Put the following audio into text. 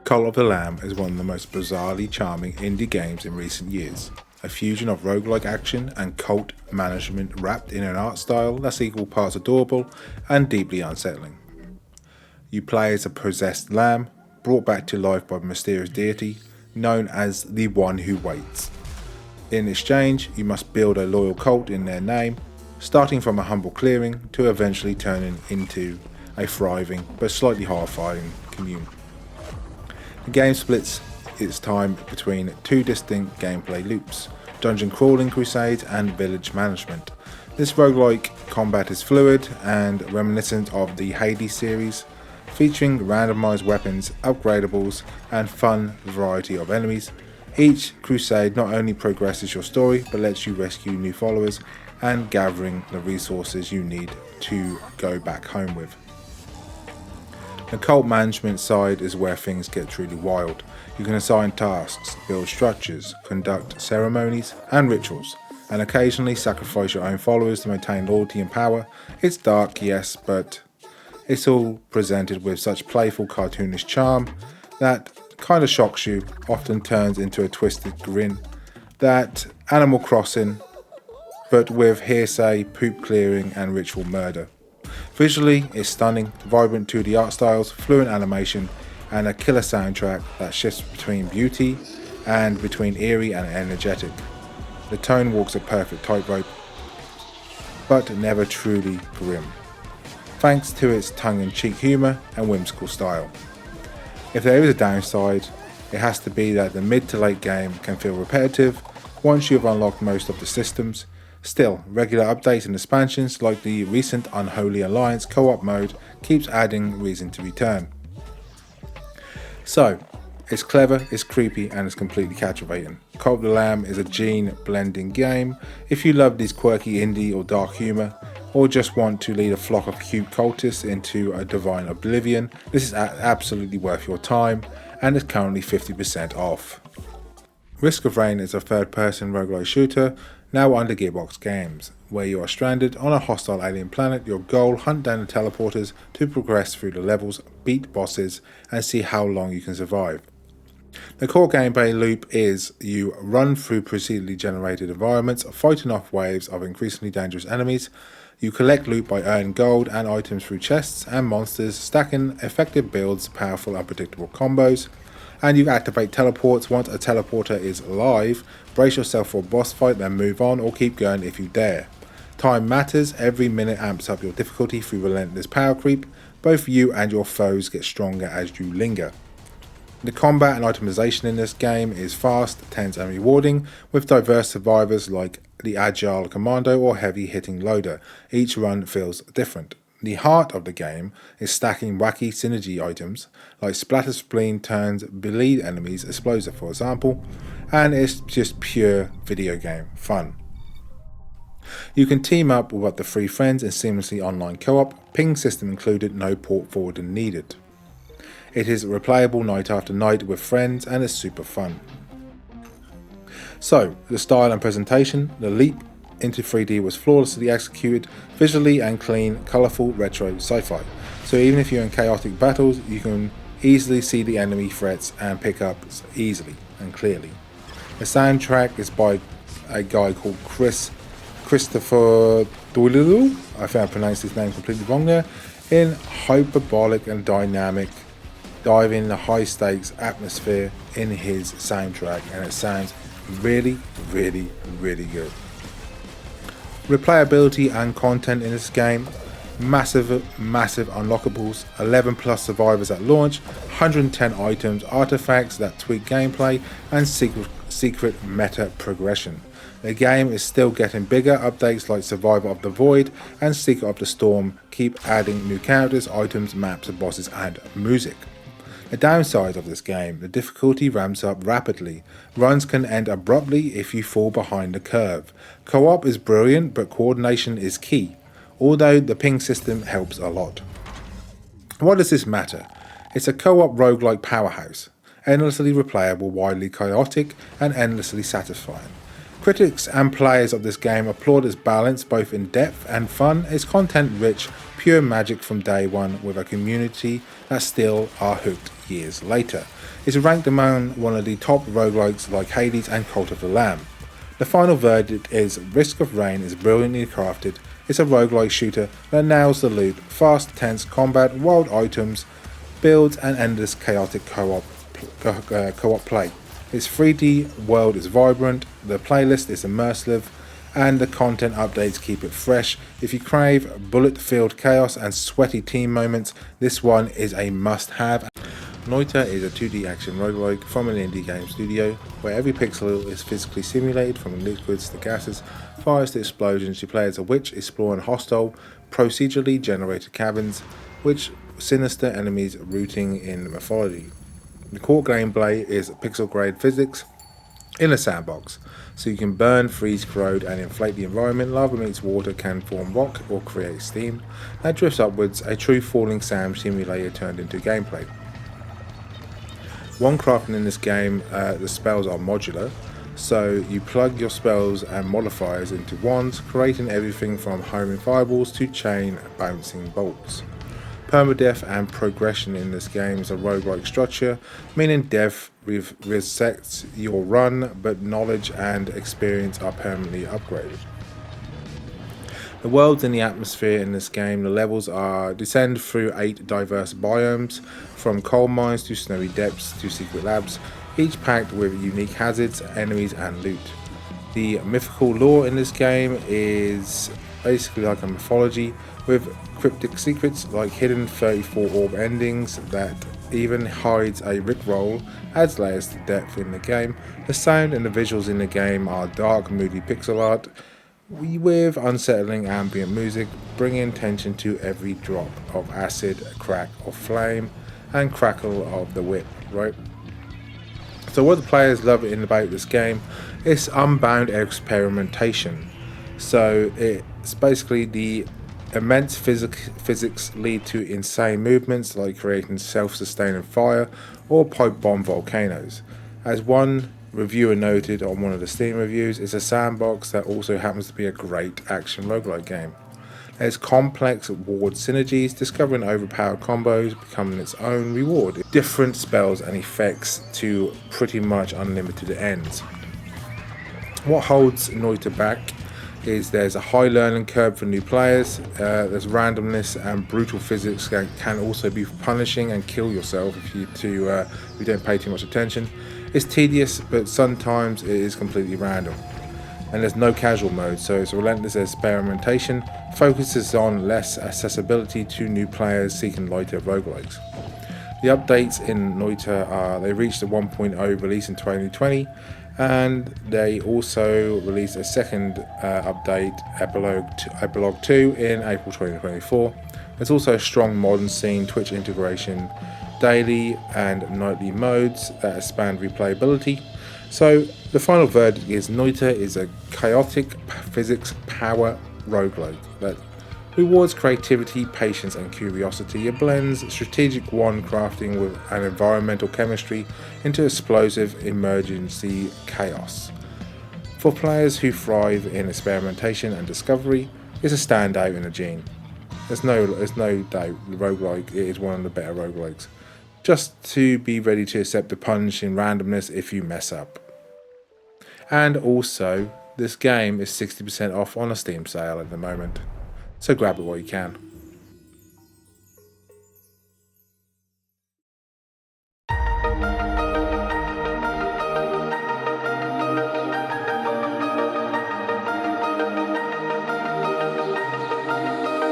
Cult of the Lamb is one of the most bizarrely charming indie games in recent years. A fusion of roguelike action and cult management wrapped in an art style that's equal parts adorable and deeply unsettling. You play as a possessed lamb, brought back to life by a mysterious deity known as the One Who Waits. In exchange, you must build a loyal cult in their name, starting from a humble clearing to eventually turning into a thriving but slightly horrifying commune. The game splits its time between two distinct gameplay loops: dungeon crawling crusades and village management. This roguelike combat is fluid and reminiscent of the Hades series, featuring randomized weapons, upgradables, and fun variety of enemies. Each crusade not only progresses your story, but lets you rescue new followers and gathering the resources you need to go back home with. The cult management side is where things get truly wild. You can assign tasks, build structures, conduct ceremonies and rituals, and occasionally sacrifice your own followers to maintain loyalty and power. It's dark, yes, but it's all presented with such playful, cartoonish charm that kind of shocks you, often turns into a twisted grin. That Animal Crossing, but with hearsay, poop clearing and ritual murder. Visually, it's stunning, vibrant 2D art styles, fluent animation, and a killer soundtrack that shifts between beauty and between eerie and energetic. The tone walks a perfect tightrope, but never truly grim, thanks to its tongue-in-cheek humour and whimsical style. If there is a downside, it has to be that the mid to late game can feel repetitive once you've unlocked most of the systems. Still, regular updates and expansions like the recent Unholy Alliance co-op mode keeps adding reason to return. So, it's clever, it's creepy, and it's completely captivating. Cult of the Lamb is a gene-blending game. If you love these quirky indie or dark humour, or just want to lead a flock of cute cultists into a divine oblivion, this is absolutely worth your time, and is currently 50% off. Risk of Rain is a third-person roguelike shooter now under Gearbox Games, where you are stranded on a hostile alien planet. Your goal: hunt down the teleporters to progress through the levels, beat bosses, and see how long you can survive. The core gameplay loop is you run through procedurally generated environments, fighting off waves of increasingly dangerous enemies. You collect loot by earning gold and items through chests and monsters, stacking effective builds, powerful unpredictable combos. And you activate teleports. Once a teleporter is live, brace yourself for a boss fight, then move on or keep going if you dare. Time matters, every minute amps up your difficulty through relentless power creep. Both you and your foes get stronger as you linger. The combat and itemization in this game is fast, tense and rewarding, with diverse survivors like the agile commando or heavy hitting loader. Each run feels different. The heart of the game is stacking wacky synergy items like Splatter Spleen turns bleed enemies explosive, for example, and it's just pure video game fun. You can team up with up to 3 friends in seamlessly online co-op, ping system included, no port forwarding needed. It is replayable night after night with friends and is super fun. So, the style and presentation, the leap into 3D was flawlessly executed, visually and clean, colourful, retro, sci-fi. So even if you're in chaotic battles, you can easily see the enemy threats and pick up easily and clearly. The soundtrack is by a guy called Christopher Doolittle, I think I pronounced his name completely wrong there, in hyperbolic and dynamic, diving the high stakes atmosphere in his soundtrack, and it sounds really, really, really good. Replayability and content in this game: massive unlockables, 11 plus survivors at launch, 110 items, artifacts that tweak gameplay, and secret meta progression. The game is still getting bigger. Updates like Survivor of the Void and Seeker of the Storm keep adding new characters, items, maps, bosses and music. The downside of this game: the difficulty ramps up rapidly. Runs can end abruptly if you fall behind the curve. Co-op is brilliant, but coordination is key, although the ping system helps a lot. Why does this matter? It's a co-op roguelike powerhouse, endlessly replayable, widely chaotic, and endlessly satisfying. Critics and players of this game applaud its balance, both in depth and fun. It's content rich, pure magic from day one, with a community that still are hooked years later. It's ranked among one of the top roguelikes like Hades and Cult of the Lamb. The final verdict is Risk of Rain is brilliantly crafted. It's a roguelike shooter that nails the loop, fast, tense combat, wild items, builds and endless chaotic co-op play. Its 3D world is vibrant, the playlist is immersive, and the content updates keep it fresh. If you crave bullet-filled chaos and sweaty team moments, this one is a must-have. Noita is a 2D action roguelike from an indie game studio, where every pixel is physically simulated, from liquids to gases, fires to explosions. You play as a witch exploring hostile, procedurally generated caverns, with sinister enemies rooting in mythology. The core gameplay is pixel-grade physics in a sandbox, so you can burn, freeze, corrode and inflate the environment. Lava meets water can form rock or create steam that drifts upwards, a true falling sand simulator turned into gameplay. One crafting in this game, the spells are modular, so you plug your spells and modifiers into wands, creating everything from homing fireballs to chain bouncing bolts. Permadeath and progression in this game is a roguelike structure, meaning death resets your run, but knowledge and experience are permanently upgraded. The worlds and the atmosphere in this game, the levels are descend through 8 diverse biomes, from coal mines to snowy depths to secret labs, each packed with unique hazards, enemies and loot. The mythical lore in this game is basically like a mythology, with cryptic secrets like hidden 34 orb endings that even hides a rickroll, adds layers to depth in the game. The sound and the visuals in the game are dark, moody pixel art with unsettling ambient music, bringing tension to every drop of acid, crack of flame, and crackle of the whip, right? So what the players love about this game is unbound experimentation. So it's basically the immense physics lead to insane movements like creating self-sustaining fire or pipe bomb volcanoes. As one reviewer noted on one of the Steam reviews, it's a sandbox that also happens to be a great action roguelike game. There's complex ward synergies, discovering overpowered combos, becoming its own reward, different spells and effects to pretty much unlimited ends. What holds Noita back is there's a high learning curve for new players, there's randomness and brutal physics that can also be punishing and kill yourself if you don't pay too much attention. It's tedious, but sometimes it is completely random. And there's no casual mode, so it's relentless experimentation, focuses on less accessibility to new players seeking lighter roguelikes. The updates in Noita they reached a 1.0 release in 2020, and they also released a second update, Epilogue 2, in April 2024. There's also a strong modern scene, Twitch integration, daily and nightly modes that expand replayability. So the final verdict is Noita is a chaotic physics power roguelike that rewards creativity, patience and curiosity. It blends strategic wand crafting with an environmental chemistry into explosive emergency chaos. For players who thrive in experimentation and discovery, it's a standout in a gene. There's no doubt the roguelike is one of the better roguelikes. Just to be ready to accept the punch in randomness if you mess up. And also, this game is 60% off on a Steam sale at the moment, so grab it while you can.